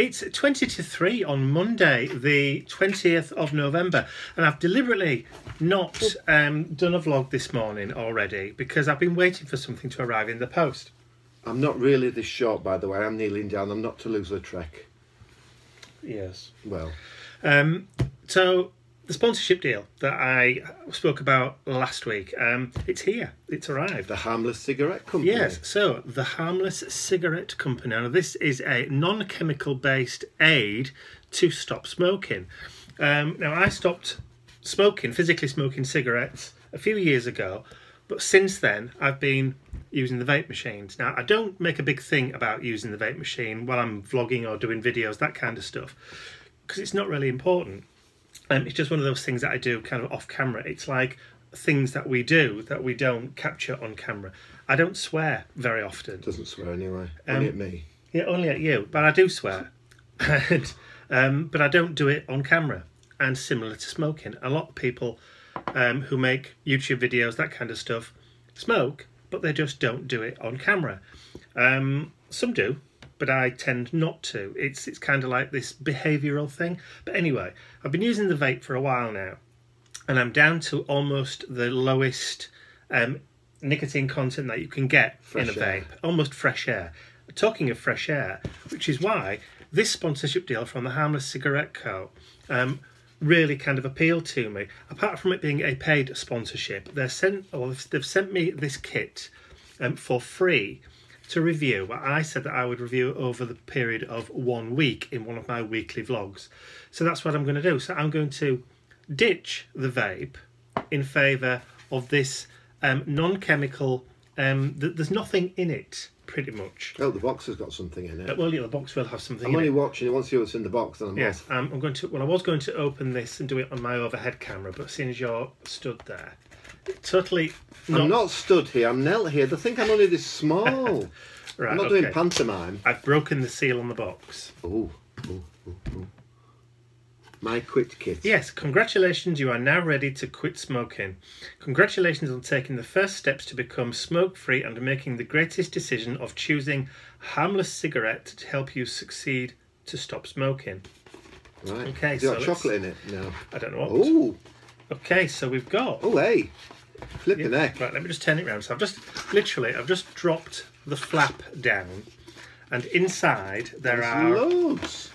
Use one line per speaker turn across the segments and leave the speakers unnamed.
It's 20 to 3 on Monday, the 20th of November. And I've deliberately not done a vlog this morning already because I've been waiting for something to arrive in the post.
I'm not really this short, by the way. I'm kneeling down. I'm not Toulouse-Lautrec.
Yes.
Well.
So the sponsorship deal that I spoke about last week, it's here. It's arrived.
The Harmless Cigarette Company.
Yes, so the Harmless Cigarette Company. Now this is a non-chemical based aid to stop smoking. Now I stopped smoking, physically smoking cigarettes a few years ago, but since then I've been using the vape machines. Now I don't make a big thing about using the vape machine while I'm vlogging or doing videos, that kind of stuff, because it's not really important. It's just one of those things that I do kind of off camera. It's like things that we do that we don't capture on camera. I don't swear very often.
Doesn't swear anyway. Only at me.
Yeah, only at you. But I do swear. But I don't do it on camera. And similar to smoking, a lot of people who make YouTube videos, that kind of stuff, smoke, but they just don't do it on camera. Some do, but I tend not to. It's kind of like this behavioural thing. But anyway, I've been using the vape for a while now, and I'm down to almost the lowest nicotine content that you can get in a vape. Almost fresh air. Talking of fresh air, which is why this sponsorship deal from the Harmless Cigarette Co. Really kind of appealed to me. Apart from it being a paid sponsorship, they've sent me this kit for free to review. I said that I would review it over the period of 1 week in one of my weekly vlogs. So that's what I'm going to do. So I'm going to ditch the vape in favour of this non-chemical, there's nothing in it, pretty much.
Oh, the box has got something in it.
Well, yeah, the box will have something in it.
I'm only watching it. Once you see what's in the box, then I'm
yes,
off.
I'm going to. Well, I was going to open this and do it on my overhead camera, but seeing as you're stood there, totally.
I'm not stood here. I'm knelt here. They think I'm only this small.
Right,
I'm not doing pantomime.
I've broken the seal on the box.
Oh. My quit kit.
Yes, congratulations, you are now ready to quit smoking. Congratulations on taking the first steps to become smoke-free and making the greatest decision of choosing Harmless Cigarette to help you succeed to stop smoking.
Right.
Okay,
Has it got chocolate in it? No.
I don't know what.
Oh.
Okay, so we've got...
Oh, hey. Flipping heck.
Right, let me just turn it around. So I've just dropped the flap down, and inside there are...
loads.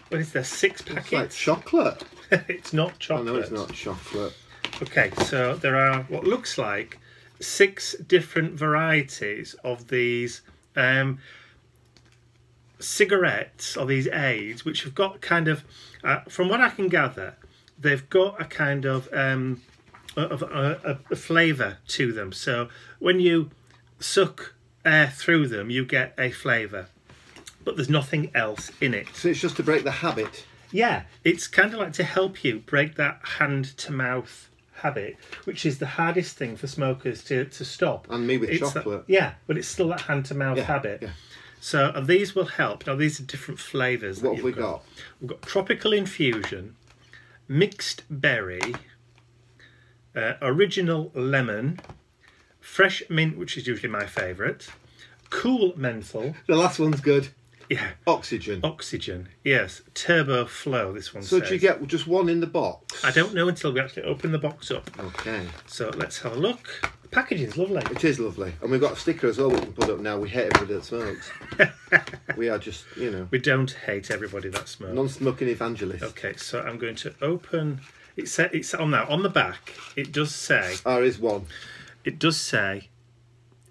What is there, 6 packets?
It's like chocolate.
It's not chocolate.
I know it's not chocolate.
Okay, so there are what looks like 6 different varieties of these cigarettes, or these aids, which have got kind of, from what I can gather, they've got a kind of a flavour to them. So when you suck air through them, you get a flavour. But there's nothing else in it.
So it's just to break the habit?
Yeah, it's kind of like to help you break that hand-to-mouth habit, which is the hardest thing for smokers to stop.
And me with chocolate.
Yeah, but it's still that hand-to-mouth habit.
Yeah.
So these will help. Now, these are different flavours.
What have we got?
We've got Tropical Infusion, Mixed Berry, Original Lemon, Fresh Mint, which is usually my favourite, Cool Menthol.
The last one's good.
Yeah.
Oxygen,
yes. Turbo Flow, this one
says.
So
do you get just one in the box?
I don't know until we actually open the box up.
Okay.
So let's have a look. The packaging's lovely.
It is lovely. And we've got a sticker as well we can put up now. We hate everybody that smokes. We are just, you know.
We don't hate everybody that smokes.
Non-smoking evangelists.
Okay, so I'm going to open... It's on now. On the back, it does say...
There is one.
It does say...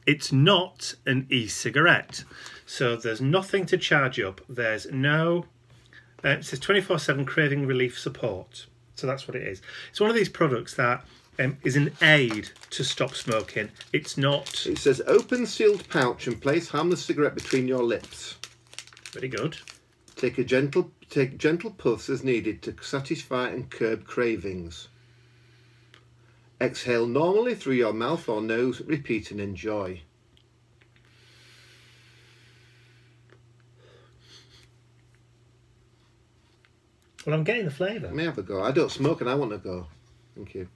It's not an e-cigarette. So there's nothing to charge up. There's no... it says 24/7 craving relief support. So that's what it is. It's one of these products that is an aid to stop smoking. It's not...
It says open sealed pouch and place harmless cigarette between your lips.
Very good.
Take gentle puffs as needed to satisfy and curb cravings. Exhale normally through your mouth or nose. Repeat and enjoy.
Well, I'm getting the flavour.
Let me have a go. I don't smoke and I want to go. Thank you.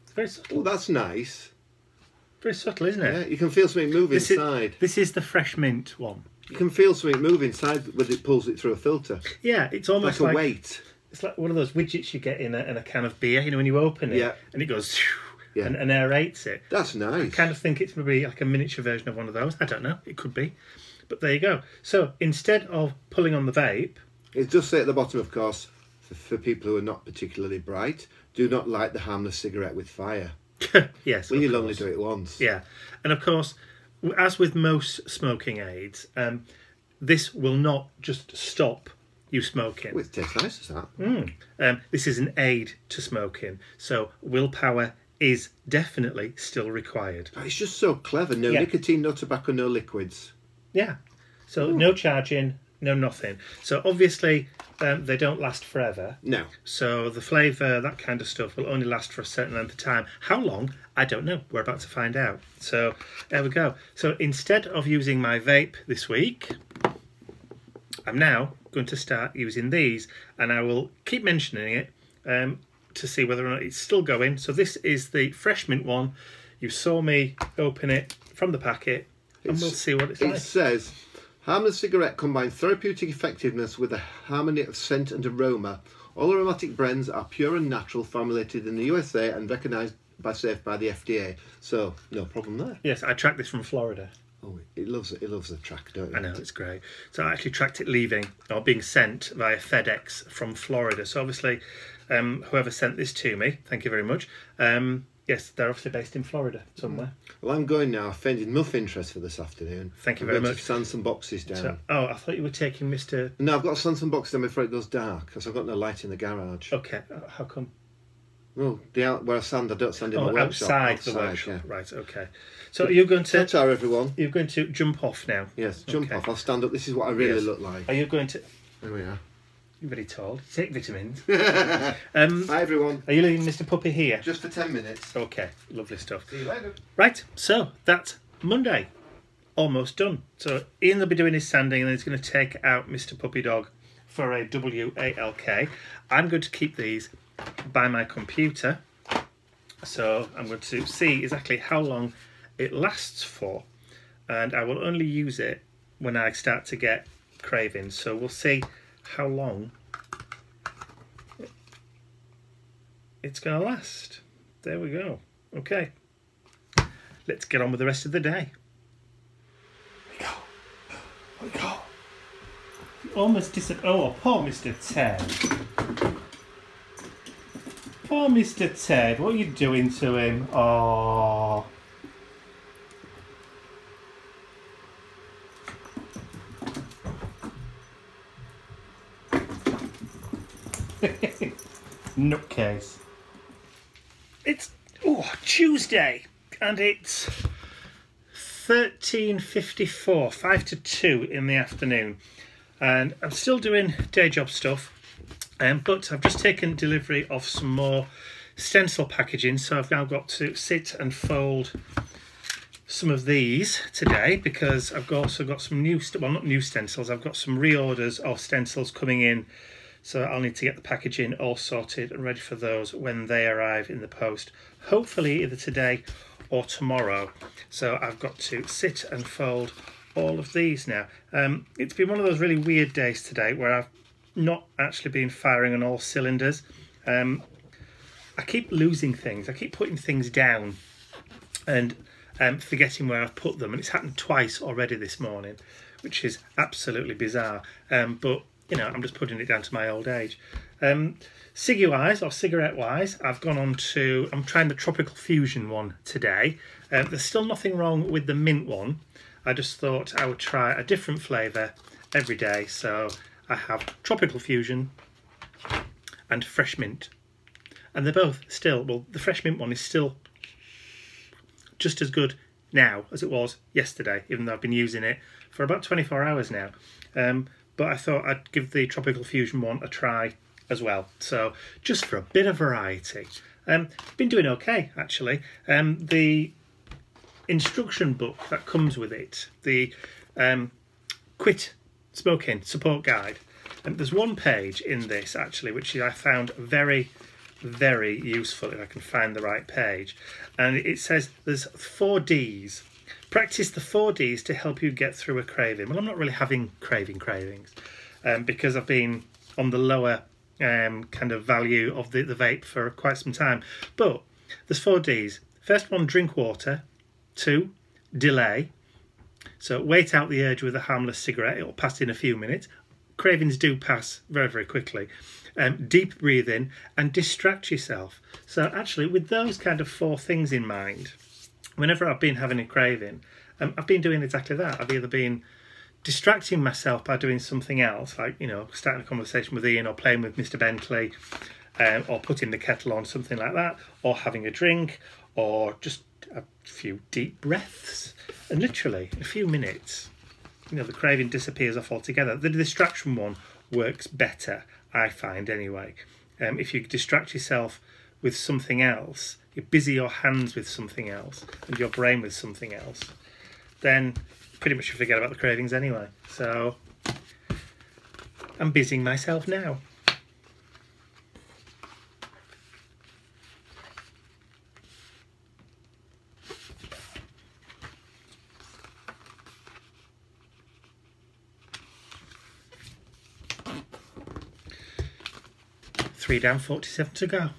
It's very subtle.
Oh, that's nice.
Very subtle, isn't it?
Yeah, you can feel something move inside.
This is the fresh mint one.
You can feel something move inside when it pulls it through a filter.
Yeah, it's almost
like a weight.
It's like one of those widgets you get in a can of beer, you know, when you open it and it goes and aerates it.
That's nice.
I kind of think it's maybe like a miniature version of one of those. I don't know, it could be. But there you go. So instead of pulling on the vape...
It does say at the bottom, of course, for people who are not particularly bright, do not light the harmless cigarette with fire.
Yes.
Well, you'll only do it once.
Yeah. And of course, as with most smoking aids, this will not just stop you smoking.
Well, it tastes nice as that.
This is an aid to smoking, so willpower is definitely still required.
Oh, it's just so clever. No nicotine, no tobacco, no liquids.
Yeah. So no charging, no nothing. So obviously they don't last forever.
No.
So the flavour, that kind of stuff, will only last for a certain length of time. How long? I don't know. We're about to find out. So there we go. So instead of using my vape this week, I'm now going to start using these, and I will keep mentioning it to see whether or not it's still going. So this is the fresh mint one. You saw me open it from the packet, and we'll see what it's like.
It says, harmless cigarette combines therapeutic effectiveness with a harmony of scent and aroma. All aromatic blends are pure and natural, formulated in the USA and recognised by the FDA. So no problem there.
Yes, I tracked this from Florida.
Oh, it loves the track, don't it?
I know, it's great. So I actually tracked it leaving or being sent via FedEx from Florida. So obviously, whoever sent this to me, thank you very much. Yes, they're obviously based in Florida somewhere.
Well, I'm going now. I've found enough interest for this afternoon.
Thank you very much.
To sand some boxes down.
So, oh, I thought you were taking Mr.
No, I've got to sand some boxes down before it goes dark because I've got no light in the garage.
Okay, how come?
Well, where I sand, I don't sand in my workshop.
Outside the workshop. Yeah. Right, okay. So are you going to...
Ta-ta, everyone.
You're going to jump off now?
Yes, jump off. I'll stand up. This is what I really look like.
Are you going to...
There we are.
You're very tall. Take vitamins.
Hi, everyone.
Are you leaving Mr. Puppy here?
Just for 10 minutes.
Okay, lovely stuff.
See you later.
Right, so that's Monday. Almost done. So Ian will be doing his sanding, and then he's going to take out Mr. Puppy Dog for a WALK. I'm going to keep these by my computer. So I'm going to see exactly how long it lasts for, and I will only use it when I start to get cravings. So we'll see how long it's going to last. There we go. Okay, let's get on with the rest of the day. Here we go. Almost disappeared. Oh, poor Mr. Ted. Poor Mr. Ted, what are you doing to him? Oh. Nutcase. It's Tuesday, and it's 13:54, 5 to 2 in the afternoon, and I'm still doing day job stuff. But I've just taken delivery of some more stencil packaging, so I've now got to sit and fold some of these today because I've also got some new, well, not new stencils, I've got some reorders of stencils coming in, so I'll need to get the packaging all sorted and ready for those when they arrive in the post, hopefully either today or tomorrow. So I've got to sit and fold all of these now. It's been one of those really weird days today where I've not actually been firing on all cylinders. I keep losing things. I keep putting things down and forgetting where I've put them, and it's happened twice already this morning, which is absolutely bizarre. But you know, I'm just putting it down to my old age. Ciggy wise or cigarette wise, I've gone on to, I'm trying the Tropical Fusion one today. There's still nothing wrong with the mint one. I just thought I would try a different flavour every day, so I have Tropical Fusion and Fresh Mint. And they're both still, well, the Fresh Mint one is still just as good now as it was yesterday, even though I've been using it for about 24 hours now. But I thought I'd give the Tropical Fusion one a try as well. So just for a bit of variety. Been doing okay, actually. The instruction book that comes with it, the Quit Smoking Support Guide. There's one page in this actually which I found very, very useful, if I can find the right page. And it says there's 4 Ds Practice the 4Ds to help you get through a craving. Well, I'm not really having cravings because I've been on the lower kind of value of the vape for quite some time. But there's 4Ds. First one, drink water. 2, delay. So wait out the urge with a harmless cigarette. It will pass in a few minutes. Cravings do pass very, very quickly. Deep breathe in and distract yourself. So actually, with those kind of 4 things in mind, whenever I've been having a craving, I've been doing exactly that. I've either been distracting myself by doing something else, like, starting a conversation with Ian or playing with Mr. Bentley, or putting the kettle on, something like that, or having a drink, or just a few deep breaths. And literally, in a few minutes, the craving disappears off altogether. The distraction one works better, I find, anyway. If you distract yourself with something else, you busy your hands with something else and your brain with something else, then pretty much you forget about the cravings anyway. So I'm busying myself now. Three down, 47 to go.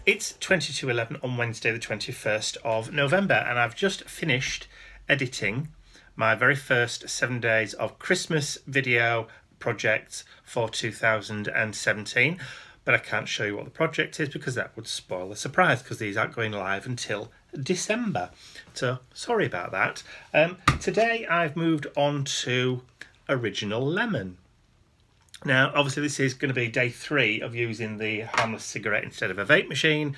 It's 22:11 on Wednesday the 21st of November, and I've just finished editing my very first 7 days of Christmas video project for 2017, but I can't show you what the project is because that would spoil the surprise, because these aren't going live until December. So sorry about that. Today I've moved on to Original Lemon. Now, obviously, this is going to be day 3 of using the harmless cigarette instead of a vape machine,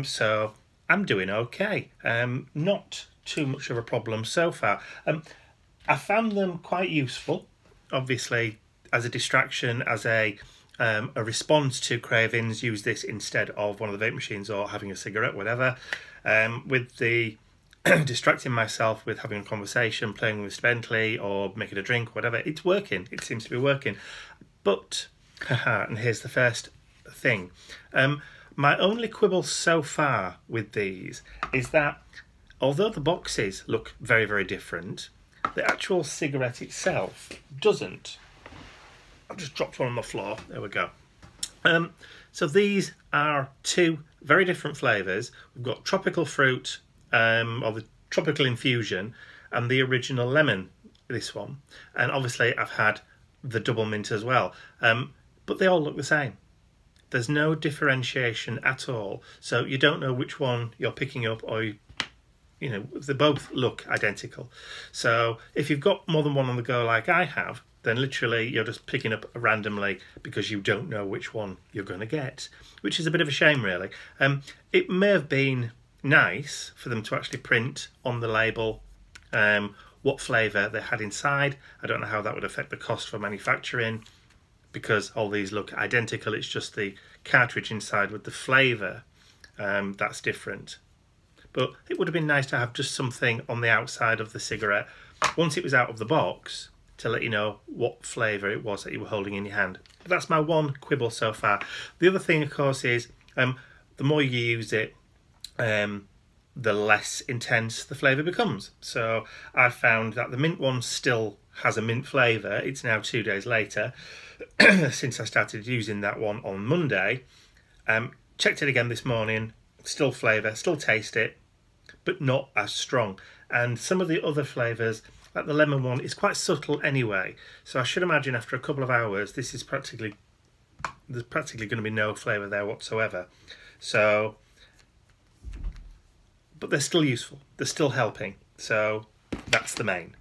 so I'm doing okay. Not too much of a problem so far. I found them quite useful, obviously, as a distraction, as a response to cravings. Use this instead of one of the vape machines or having a cigarette, whatever. With the distracting myself with having a conversation, playing with Mr. Bentley or making a drink, whatever, it's working. It seems to be working. But, and here's the first thing. My only quibble so far with these is that although the boxes look very, very different, the actual cigarette itself doesn't. I've just dropped one on the floor. There we go. So these are 2 very different flavours. We've got tropical fruit, or the tropical infusion, and the original lemon, this one. And obviously I've had the double mint as well. But they all look the same. There's no differentiation at all. So you don't know which one you're picking up, or they both look identical. So if you've got more than one on the go like I have, then literally you're just picking up randomly because you don't know which one you're going to get, which is a bit of a shame, really. It may have been nice for them to actually print on the label what flavour they had inside. I don't know how that would affect the cost for manufacturing, because all these look identical. It's just the cartridge inside with the flavour that's different. But it would have been nice to have just something on the outside of the cigarette once it was out of the box to let you know what flavour it was that you were holding in your hand. But that's my one quibble so far. The other thing, of course, is the more you use it, the less intense the flavour becomes. So I found that the mint one still has a mint flavour. It's now 2 days later since I started using that one on Monday. Checked it again this morning, still flavour, still taste it, but not as strong. And some of the other flavours, like the lemon one, is quite subtle anyway. So I should imagine after a couple of hours, there's practically going to be no flavour there whatsoever. So, but they're still useful. They're still helping. So that's the main.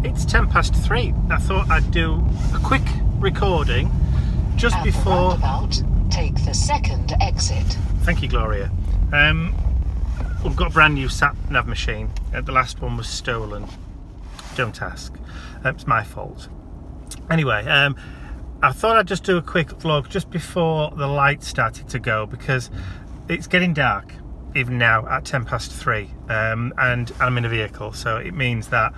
It's 3:10. I thought I'd do a quick recording just before.
Take the second exit.
Thank you, Gloria. We've got a brand new sat nav machine. The last one was stolen. Don't ask. It's my fault. Anyway, I thought I'd just do a quick vlog just before the lights started to go, because it's getting dark even now at 3:10, and I'm in a vehicle, so it means that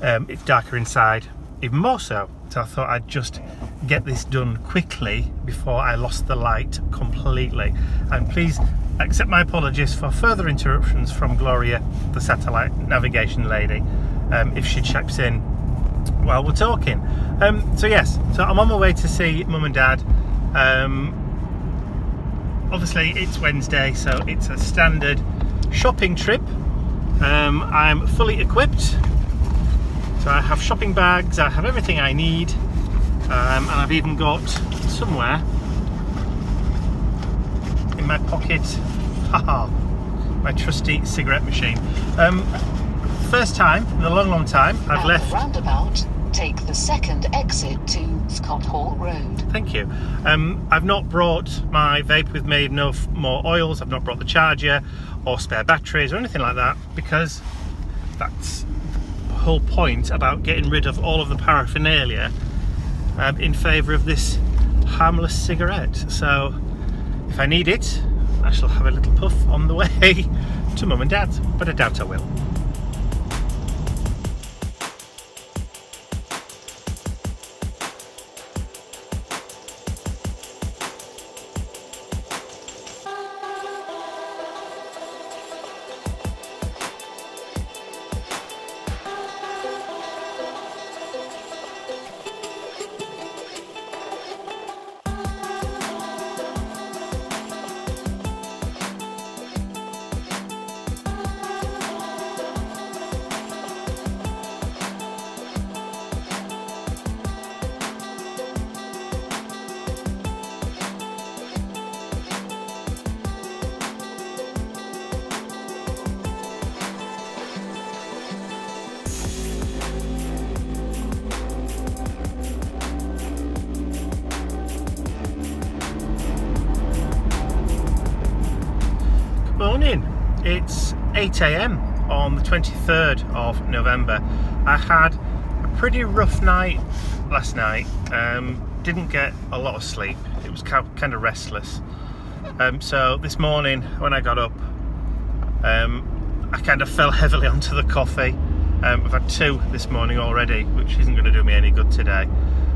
it's darker inside even more so. So I thought I'd just get this done quickly before I lost the light completely. And please accept my apologies for further interruptions from Gloria, the satellite navigation lady, if she chips in while we're talking. So yes, so I'm on my way to see Mum and Dad. Obviously it's Wednesday, so it's a standard shopping trip. I'm fully equipped, so I have shopping bags, I have everything I need, and I've even got somewhere in my pocket, haha, my trusty cigarette machine. First time in a long time I've
At
left.
the roundabout, take the second exit to Scott Hall Road.
Thank you. I've not brought my vape with me, no more oils, I've not brought the charger or spare batteries or anything like that, because that's the whole point about getting rid of all of the paraphernalia in favour of this harmless cigarette. So if I need it, I shall have a little puff on the way to Mum and Dad's, but I doubt I will. Morning, it's 8 AM on the 23rd of November. I had a pretty rough night last night, didn't get a lot of sleep, it was kind of restless. So this morning when I got up, I kind of fell heavily onto the coffee. I've had 2 this morning already, which isn't going to do me any good today.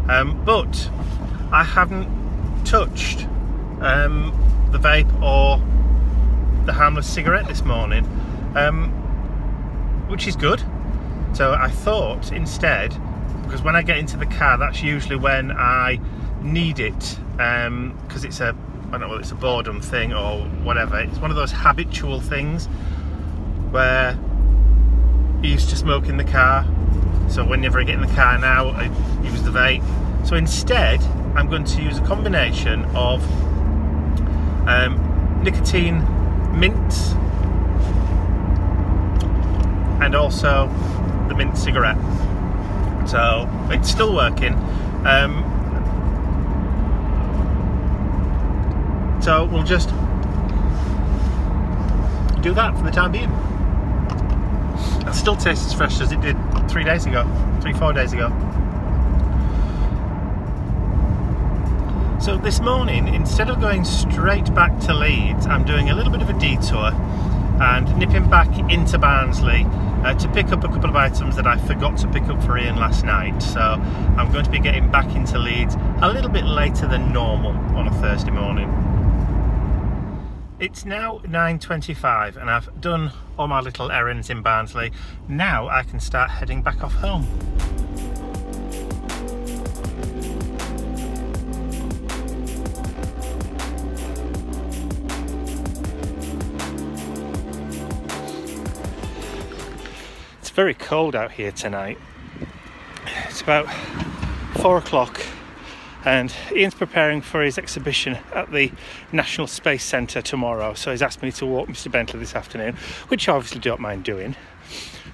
But I haven't touched the vape or the harmless cigarette this morning, which is good. So I thought instead, because when I get into the car, that's usually when I need it, because it's I don't know whether it's a boredom thing or whatever. It's one of those habitual things where I used to smoke in the car, so whenever I get in the car now I use the vape. So instead I'm going to use a combination of nicotine mint and also the mint cigarette. So it's still working. So we'll just do that for the time being. It still tastes as fresh as it did 4 days ago. So this morning, instead of going straight back to Leeds, I'm doing a little bit of a detour and nipping back into Barnsley to pick up a couple of items that I forgot to pick up for Ian last night. So I'm going to be getting back into Leeds a little bit later than normal on a Thursday morning. It's now 9:25 and I've done all my little errands in Barnsley. Now I can start heading back off home. It's very cold out here tonight. It's about 4 o'clock and Ian's preparing for his exhibition at the National Space Centre tomorrow, so he's asked me to walk Mr. Bentley this afternoon, which I obviously don't mind doing.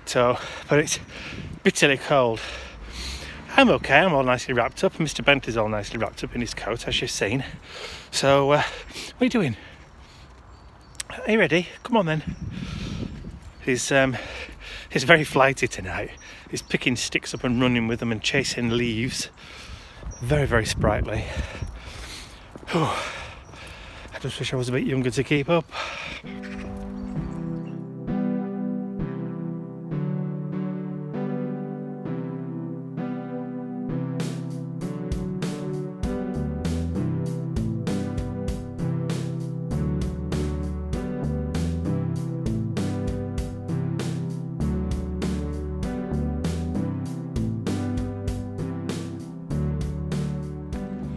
So, but it's bitterly cold. I'm okay, I'm all nicely wrapped up, and Mr. Bentley's all nicely wrapped up in his coat, as you've seen. So, what are you doing? Are you ready? Come on then. He's very flighty tonight. He's picking sticks up and running with them and chasing leaves. Very, very sprightly. Whew. I just wish I was a bit younger to keep up.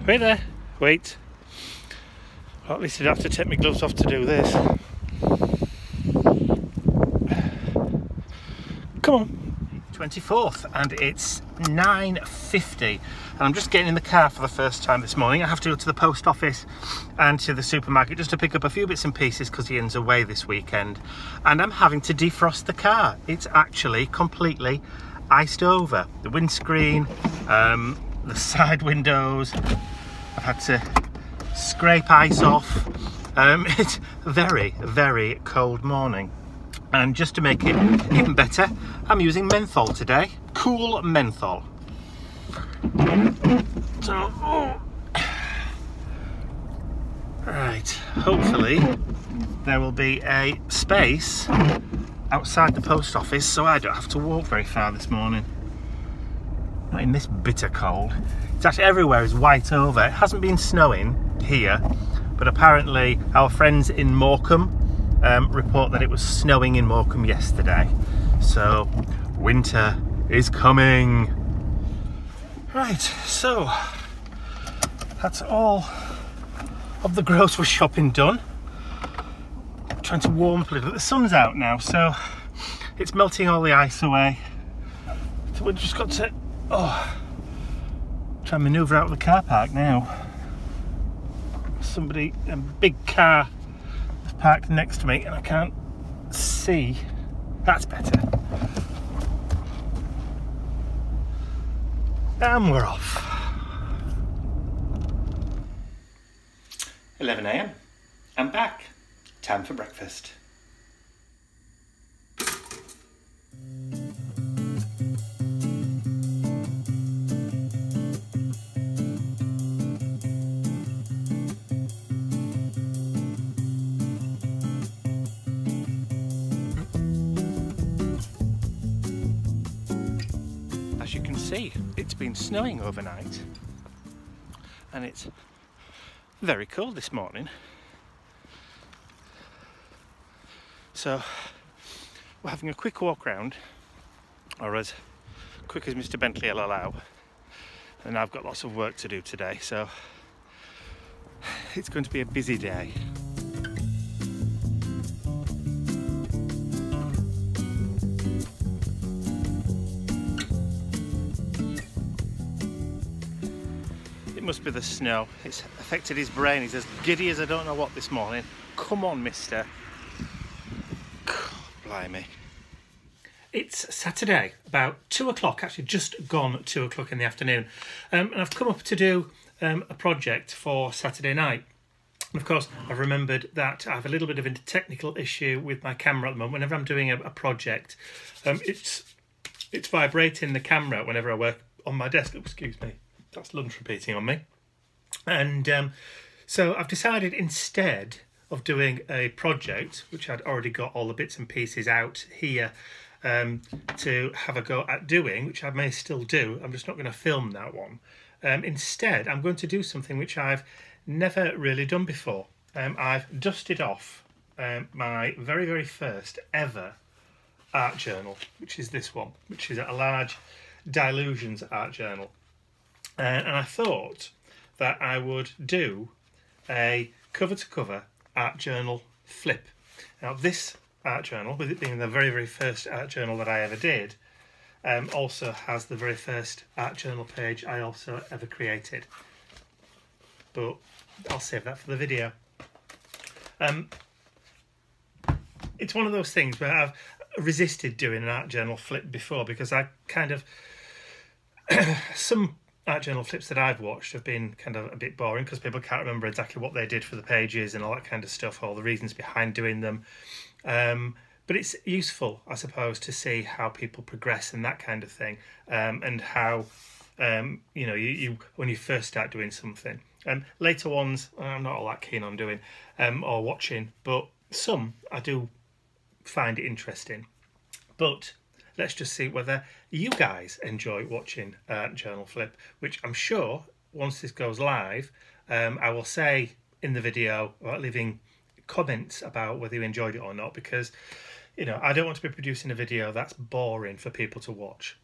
Wait there. Wait. Well, at least I'd have to take my gloves off to do this. Come on. 24th, and it's 9:50, and I'm just getting in the car for the first time this morning. I have to go to the post office and to the supermarket just to pick up a few bits and pieces because Ian's away this weekend, and I'm having to defrost the car. It's actually completely iced over. The windscreen, the side windows, I've had to scrape ice off. It's a very, very cold morning. And just to make it even better, I'm using menthol today. Cool menthol. So, right, hopefully there will be a space outside the post office so I don't have to walk very far this morning. Not in this bitter cold. It's actually everywhere is white over. It hasn't been snowing here, but apparently our friends in Morecambe report that it was snowing in Morecambe yesterday. So winter is coming. Right, so that's all of the grocery shopping done. I'm trying to warm up a little bit. The sun's out now, so it's melting all the ice away. So we've just got to try and manoeuvre out of the car park now. Somebody, a big car is parked next to me and I can't see. That's better. And we're off. 11 AM. I'm back. Time for breakfast. As you can see, it's been snowing overnight and it's very cold this morning. So we're having a quick walk round, or as quick as Mr. Bentley will allow, and I've got lots of work to do today, so it's going to be a busy day. It must be the snow. It's affected his brain. He's as giddy as I don't know what this morning. Come on, mister. Blimey. It's Saturday, about 2 o'clock, actually just gone 2 o'clock in the afternoon. And I've come up to do a project for Saturday night. And of course, I've remembered that I have a little bit of a technical issue with my camera at the moment. Whenever I'm doing a project, it's vibrating the camera whenever I work on my desk. Oh, excuse me. That's lunch repeating on me. And so I've decided, instead of doing a project, which I'd already got all the bits and pieces out here to have a go at doing, which I may still do, I'm just not going to film that one. Instead, I'm going to do something which I've never really done before. I've dusted off my very, very first ever art journal, which is this one, which is a large Dilutions art journal. And I thought that I would do a cover-to-cover art journal flip. Now, this art journal, with it being the very, very first art journal that I ever did, also has the very first art journal page I also ever created. But I'll save that for the video. It's one of those things where I've resisted doing an art journal flip before, because I kind of... some art journal flips that I've watched have been kind of a bit boring because people can't remember exactly what they did for the pages and all that kind of stuff, all the reasons behind doing them. But it's useful, I suppose, to see how people progress and that kind of thing, and how you know, you when you first start doing something. Later ones I'm not all that keen on doing or watching, but some I do find it interesting. But let's just see whether you guys enjoy watching Journal Flip, which I'm sure once this goes live, I will say in the video, or leaving comments about whether you enjoyed it or not, because, you know, I don't want to be producing a video that's boring for people to watch.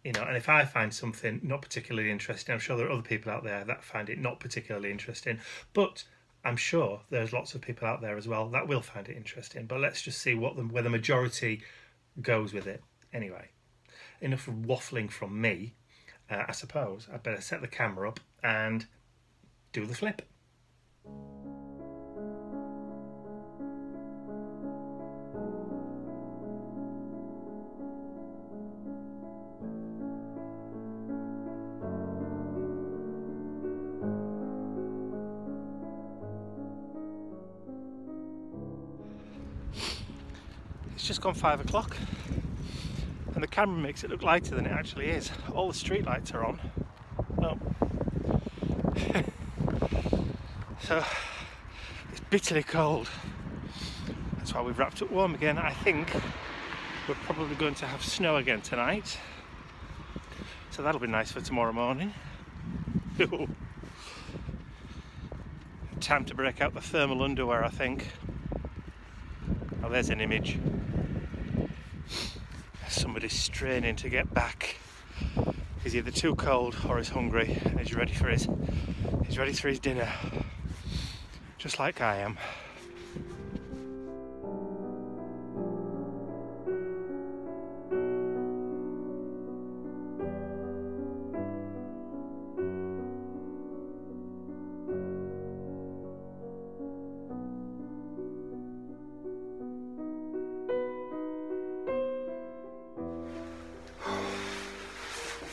you know, and if I find something not particularly interesting, I'm sure there are other people out there that find it not particularly interesting, but I'm sure there's lots of people out there as well that will find it interesting. But let's just see where the majority goes with it. Anyway, enough waffling from me. I suppose I'd better set the camera up and do the flip. It's just gone 5 o'clock and the camera makes it look lighter than it actually is. All the street lights are on. Oh. So it's bitterly cold. That's why we've wrapped up warm again. I think we're probably going to have snow again tonight. So that'll be nice for tomorrow morning. Time to break out the thermal underwear, I think. Oh, there's an image. Somebody's straining to get back. He's either too cold or he's hungry and he's ready for his dinner. Just like I am.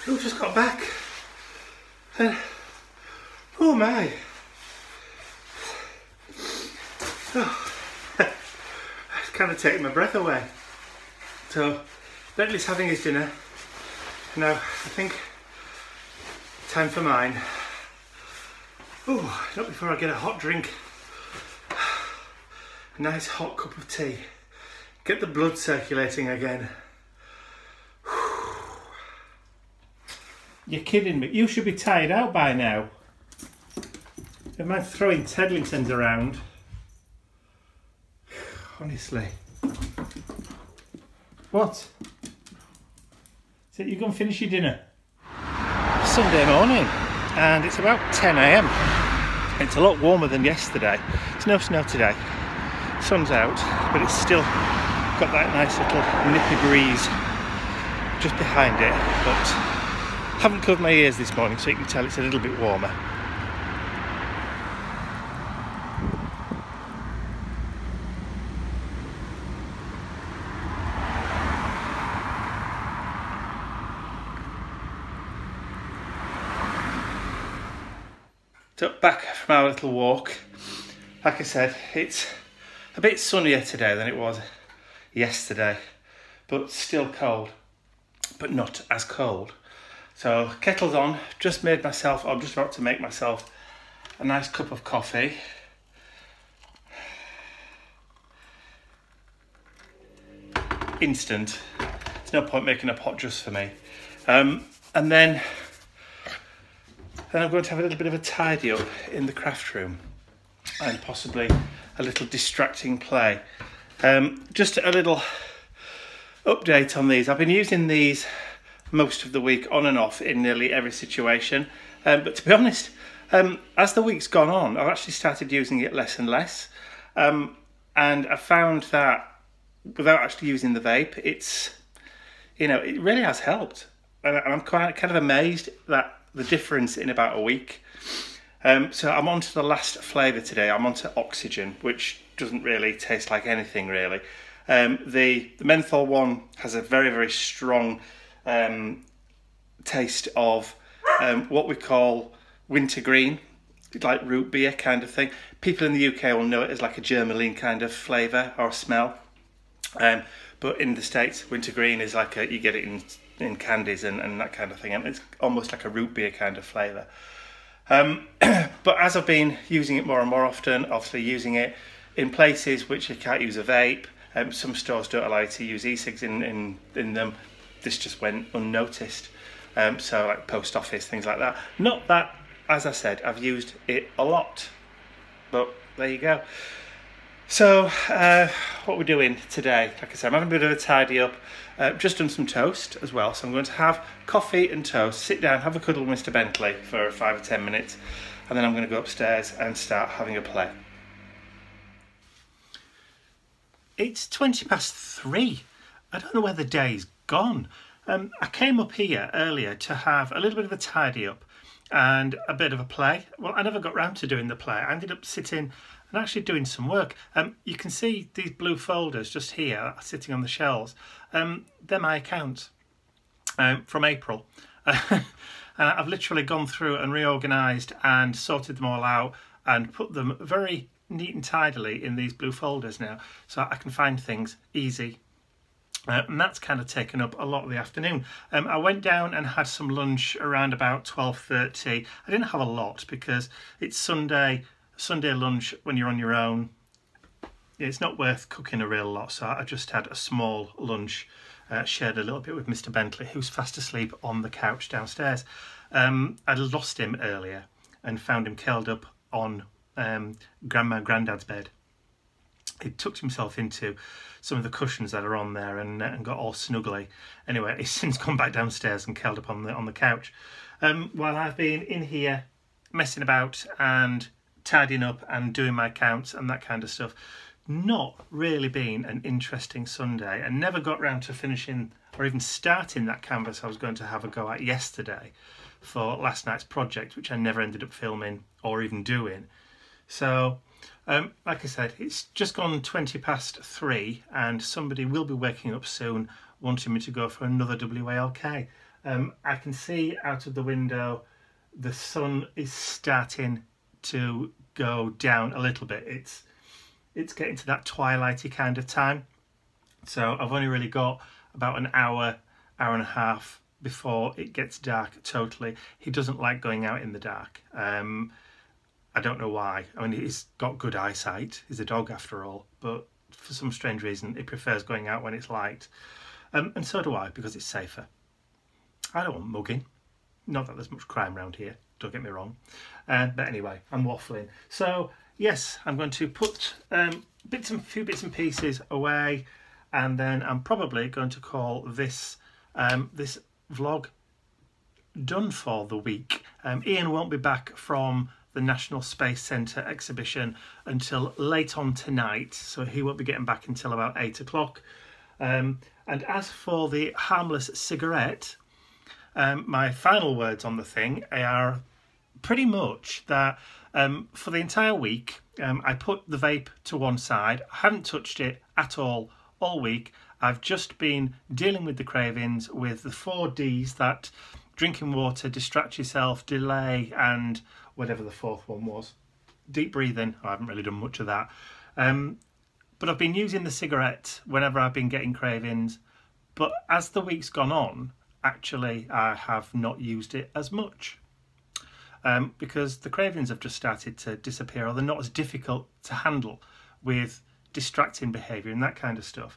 We've just got back and oh my, oh, it's kind of taking my breath away. So Bentley's having his dinner now. I think time for mine. Oh, not before I get a hot drink, a nice hot cup of tea, get the blood circulating again. You're kidding me. You should be tired out by now. Don't mind throwing Tedlingtons around. Honestly. What? So you go and finish your dinner? Sunday morning and it's about 10 AM. It's a lot warmer than yesterday. It's no snow today. Sun's out, but it's still got that nice little nippy breeze just behind it. But haven't covered my ears this morning, so you can tell it's a little bit warmer. So back from our little walk. Like I said, it's a bit sunnier today than it was yesterday, but still cold, but not as cold. So kettle's on, just made myself, I'm just about to make myself a nice cup of coffee. Instant, there's no point making a pot just for me. And then I'm going to have a little bit of a tidy up in the craft room and possibly a little distracting play. Just a little update on these. I've been using these most of the week on and off in nearly every situation, but to be honest, as the week's gone on, I've actually started using it less and less, and I found that without actually using the vape, it's, you know, it really has helped, and I'm kind of amazed that the difference in about a week. So I'm on to the last flavour today. I'm on to Oxygen, which doesn't really taste like anything really. The menthol one has a very, very strong taste of what we call wintergreen, like root beer kind of thing. People in the UK will know it as like a Germaline kind of flavour or smell, but in the States, wintergreen is like you get it in candies and that kind of thing, and it's almost like a root beer kind of flavour. But as I've been using it more and more often, obviously using it in places which you can't use a vape, some stores don't allow you to use e-cigs in them. This just went unnoticed. So like post office, things like that. Not that, as I said, I've used it a lot, but there you go. So, what we're doing today, like I said, I'm having a bit of a tidy up. Just done some toast as well, so I'm going to have coffee and toast, sit down, have a cuddle with Mr. Bentley for 5 or 10 minutes, and then I'm going to go upstairs and start having a play. It's 3:20. I don't know where the day's gone. I came up here earlier to have a little bit of a tidy up and a bit of a play. Well, I never got round to doing the play. I ended up sitting and actually doing some work. You can see these blue folders just here sitting on the shelves. They're my accounts from April. And I've literally gone through and reorganised and sorted them all out and put them very neat and tidily in these blue folders now, so I can find things easy. And that's kind of taken up a lot of the afternoon. I went down and had some lunch around about 12:30. I didn't have a lot because it's Sunday lunch when you're on your own. It's not worth cooking a real lot, so I just had a small lunch, shared a little bit with Mr. Bentley, who's fast asleep on the couch downstairs. I'd lost him earlier and found him curled up on Grandma and Grandad's bed. He tucked himself into some of the cushions that are on there and got all snuggly. Anyway, he's since gone back downstairs and curled up on the couch. While I've been in here messing about and tidying up and doing my accounts and that kind of stuff. Not really been an interesting Sunday, and never got round to finishing or even starting that canvas I was going to have a go at yesterday for last night's project, which I never ended up filming or even doing. So like I said, it's just gone 3:20 and somebody will be waking up soon wanting me to go for another WALK. I can see out of the window the sun is starting to go down a little bit. It's getting to that twilighty kind of time, so I've only really got about an hour and a half before it gets dark totally. He doesn't like going out in the dark. I don't know why. I mean, he's got good eyesight. He's a dog after all, but for some strange reason, he prefers going out when it's light. And so do I, because it's safer. I don't want mugging. Not that there's much crime around here, don't get me wrong. But anyway, I'm waffling. So, yes, I'm going to put a few bits and pieces away, and then I'm probably going to call this this vlog done for the week. Ian won't be back from the National Space Centre exhibition until late on tonight, so he won't be getting back until about 8 o'clock. And as for the harmless cigarette, my final words on the thing are pretty much that for the entire week I put the vape to one side. I haven't touched it at all week. I've just been dealing with the cravings with the 4 Ds, that drinking water, distract yourself, delay, and whatever the 4th one was. Deep breathing. I haven't really done much of that. But I've been using the cigarette whenever I've been getting cravings. But as the week's gone on, actually I have not used it as much. Because the cravings have just started to disappear, or they're not as difficult to handle with distracting behaviour and that kind of stuff.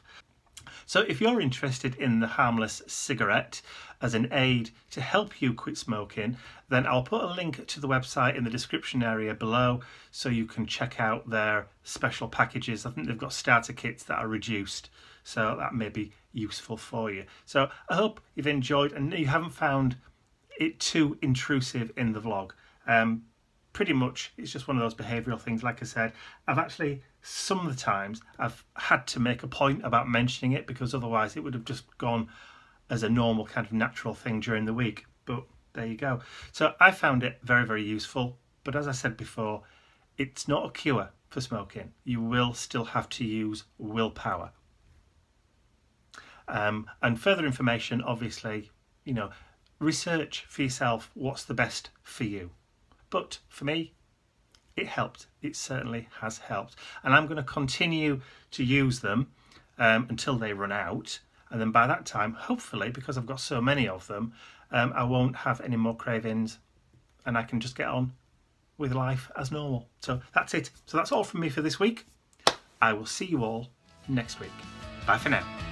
So if you're interested in the harmless cigarette as an aid to help you quit smoking, then I'll put a link to the website in the description area below so you can check out their special packages. I think they've got starter kits that are reduced, so that may be useful for you. So I hope you've enjoyed and you haven't found it too intrusive in the vlog. Pretty much it's just one of those behavioural things. Like I said, I've actually, some of the times I've had to make a point about mentioning it, because otherwise it would have just gone as a normal kind of natural thing during the week. But there you go. So I found it very, very useful, but as I said before, it's not a cure for smoking. You will still have to use willpower. And further information, obviously, you know, research for yourself what's the best for you. But for me, it helped. It certainly has helped. And I'm going to continue to use them until they run out. And then by that time, hopefully, because I've got so many of them, I won't have any more cravings and I can just get on with life as normal. So that's it. So that's all from me for this week. I will see you all next week. Bye for now.